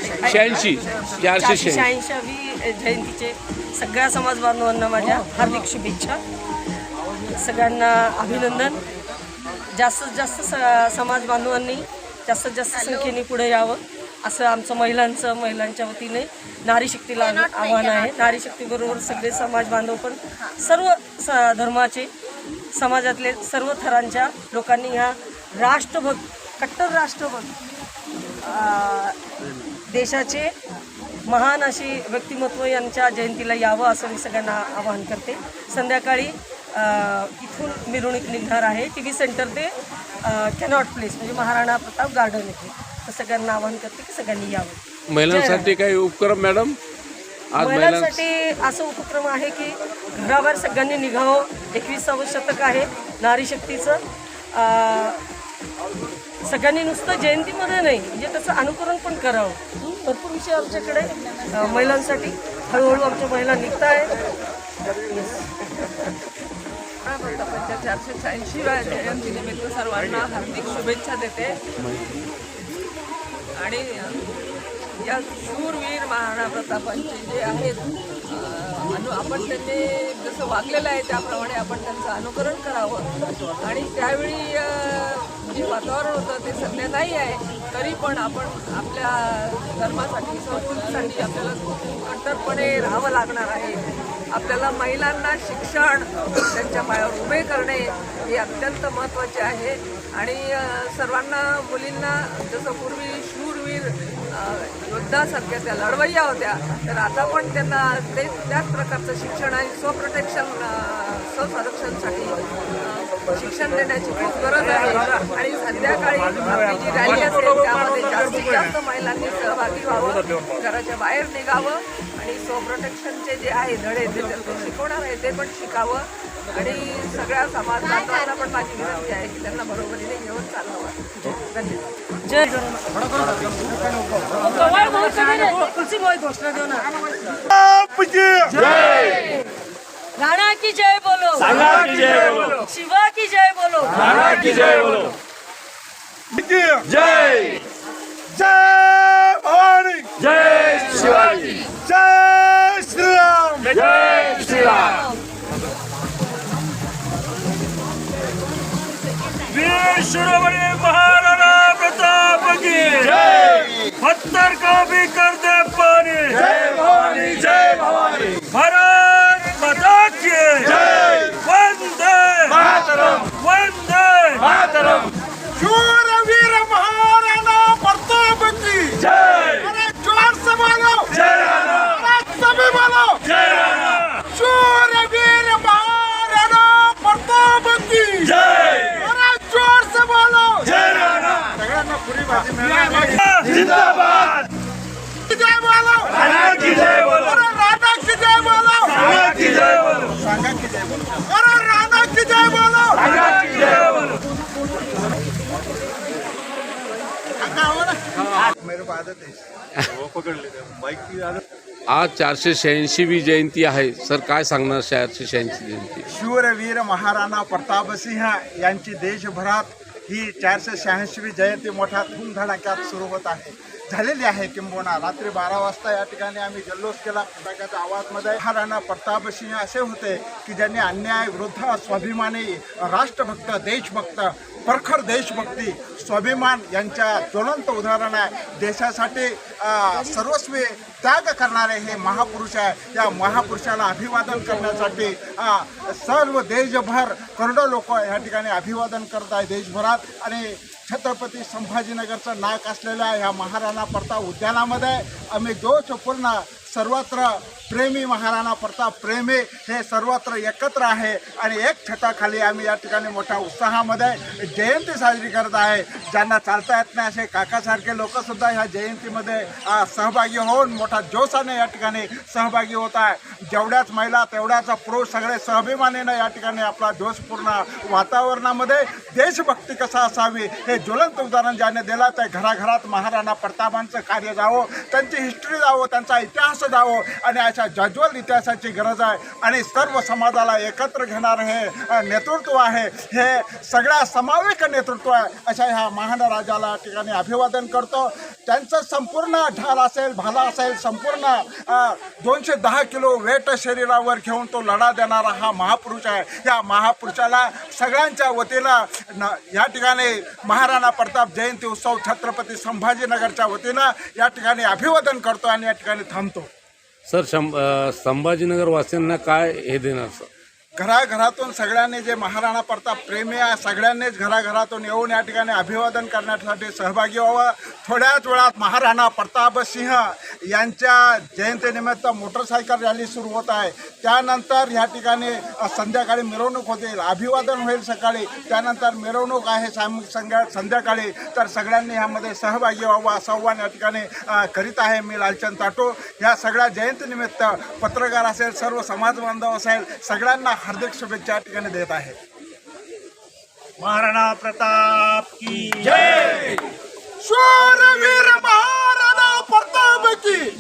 486 486वी जयंतीचे सगळ्या समाज बांधवांना माझ्या हार्दिक शुभेच्छा. सगळ्यांना अभिनंदन. जास्तीत जास्त समाज बांधवांनी जास्तीत जास्त संख्येने पुढे यावं असं आमचं महिलांच्या वतीने नारी शक्तीला आव्हान आहे. नारी शक्तीबरोबर सगळे समाज बांधव पण सर्व धर्माचे समाजातले सर्व थरांच्या लोकांनी ह्या कट्टर राष्ट्रभक्त देशाचे महान अशी व्यक्तिमत्व यांच्या जयंतीला यावं असं मी सगळ्यांना आवाहन करते. संध्याकाळी इथून मिरवणूक निघणार आहे TV सेंटर ते कॅनॉट प्लेस म्हणजे महाराणा प्रताप गार्डन येथे. तर सगळ्यांना आवाहन करते की सगळ्यांनी यावं. महिलांसाठी काही उपक्रम मॅडम? आज महिलांसाठी असं उपक्रम आहे की घराबाहेर सगळ्यांनी निघावं. 21वे शतक आहे नारी शक्तीचं. सगळ्यांनी नुसतं जयंतीमध्ये नाही म्हणजे त्याचं अनुकरण पण करावं. भरपूर विषय आमच्याकडे महिलांसाठी हळूहळू आमच्या महिला निघत आहेत. 486व्या जयंतीनिमित्त सर्वांना हार्दिक शुभेच्छा देते. आणि या शूरवीर महाराणा प्रतापांचे जे आहेत आपण त्यांनी जसं वागलेलं आहे त्याप्रमाणे आपण त्यांचं अनुकरण करावं. आणि त्यावेळी जे वातावरण होतं ते सध्या नाही आहे तरी पण आपण आपल्या धर्मासाठी संस्कृतीसाठी आपल्याला कट्टरपणे राहावं लागणार आहे. आपल्याला महिलांना शिक्षण त्यांच्या पायावर उभे करणे हे अत्यंत महत्त्वाचे आहे. आणि सर्वांना मुलींना जसं पूर्वी शूरवीर योद्धासारख्या त्या लढवय्या होत्या तर आता पण त्यांना त्याच प्रकारचं शिक्षण आणि स्वसंरक्षणासाठी शिक्षण देण्याची खूप गरज आहे. आणि संध्याकाळी आपली जी रॅली असेल त्यामध्ये जास्तीत जास्त महिलांनी सहभागी व्हावं, घराच्या बाहेर निघावं आणि स्वप्रोटेक्शनचे जे आहे धडे ते शिकवणार आहे ते पण शिकावं. आणि सगळ्या समाज बांधवांना पण माझी विनंती आहे की त्यांना बरोबरीने घेऊन चालवावं. धन्यवाद. जय राणा की जय बोलो, शिवा की जय बोलो, जय जय भवानी, जय शिवाजी, जय श्रीराम, जय श्रीराम. वीर शिरोमणि महाराणा प्रताप की जय. पत्थर को भी कर दे पानी. जय भवानी, जय भवानी. भारत माता की जय. वंदे मातरम, वंदे मातरम. शूरवीर महाराणा प्रताप की जय. अरे जोर से बोलो जय राणा. अरे सभी बोलो जय राणा. शूरवीर महाराणा प्रताप की जय. अरे जोर से बोलो जय राणा. सगळ्यांना पुरी भाजी मिळाली. जिंदाबाद. जय बोलो राणा की जय बोलो. अरे राणा की जय बोलो. राणा की जय बोलो. सांगा की जय बोलो. अरे राणा की जय बोलो. राणा की जय बोलो. मेरे को आदत है वो पकड़ लेते बाइक की आदत. आज 486वी जयंती आहे सर, काय सांगणार 486 जयंती? शूरवीर महाराणा प्रतापसिंह यांची देशभरात ही 486वी जयंती मोठ्या धूमधडाक्यात सुरू होत आहे, झालेली आहे. किंबहुना रात्री 12 वाजता या ठिकाणी आम्ही जल्लोष केला. फटाक्याच्या आवाजमध्ये महाराणा प्रतापसिंह असे होते की ज्यांनी अन्याय विरुद्ध स्वाभिमानी राष्ट्रभक्त, देशभक्त, प्रखर देशभक्ती, स्वाभिमान यांच्या ज्वलंत उदाहरण आहे. देशासाठी सर्वस्वी त्याग करणारे हे महापुरुष आहे. या महापुरुषाला अभिवादन करण्यासाठी सर्व देशभर करोडो लोक या ठिकाणी अभिवादन करत आहे देशभरात. आणि छत्रपती संभाजीनगरचं नाक असलेल्या या महाराणा प्रताप उद्यानामध्ये आम्ही जोशपूर्ण सर्वत्र प्रेमी महाराणा प्रताप प्रेमी हे सर्वत्र एकत्र आहे. आणि एक छताखाली आम्ही या ठिकाणी मोठ्या उत्साहामध्ये जयंती साजरी करत आहे. ज्यांना चालता येत नाही असे काकासारखे लोकसुद्धा ह्या जयंतीमध्ये सहभागी होऊन मोठा जोशाने या ठिकाणी सहभागी होत आहे. जेवढ्याच महिला तेवढ्याच पुरुष सगळे स्वाभिमानीनं या ठिकाणी आपला जोशपूर्ण वातावरणामध्ये देशभक्ती कसा असावी हे ज्वलंत उदाहरण ज्याने दिलं ते घराघरात महाराणा प्रतापांचं कार्य जावं, त्यांची हिस्ट्री जावं, त्यांचा इतिहास जावं. आणि अशा अशा ज्वज्वल इतिहासाची गरज आहे आणि सर्व समाजाला एकत्र घेणारं हे नेतृत्व आहे, हे सगळ्या समावेश नेतृत्व आहे. अशा ह्या महान राजाला ठिकाणी अभिवादन करतो. त्यांचं संपूर्ण ढाल असेल, भाला असेल, संपूर्ण 210 किलो वेट शरीरावर घेऊन तो लढा देणारा हा महापुरुष आहे. या महापुरुषाला सगळ्यांच्या वतीनं या ठिकाणी महाराणा प्रताप जयंती उत्सव छत्रपती संभाजीनगरच्या वतीनं या ठिकाणी अभिवादन करतो आणि या ठिकाणी थांबतो. सर संभाजीनगर वासियांना काय हे देणार सर? घराघरातून सगळ्यांनी जे महाराणा प्रताप प्रेमी आहे सगळ्यांनीच घराघरातून येऊन या ठिकाणी अभिवादन करण्यासाठी सहभागी व्हावं. थोड्याच वेळात महाराणा प्रताप सिंह यांच्या जयंतीनिमित्त मोटरसायकल रॅली सुरू होत आहे. त्यानंतर या ठिकाणी संध्याकाळी मिरवणूक होतील, अभिवादन होईल सकाळी, त्यानंतर मिरवणूक आहे संध्याकाळी. तर सगळ्यांनी ह्यामध्ये सहभागी व्हावं असं आव्हान या ठिकाणी करीत आहे मी लालचंद ताटो. या सगळ्या जयंतीनिमित्त पत्रकार असेल, सर्व समाज बांधव असेल, सगळ्यांना हार्दिक शुभेच्छा ठिकाणी देत आहे. महाराणा प्रताप की जय. शूरवीर महाराणा प्रताप की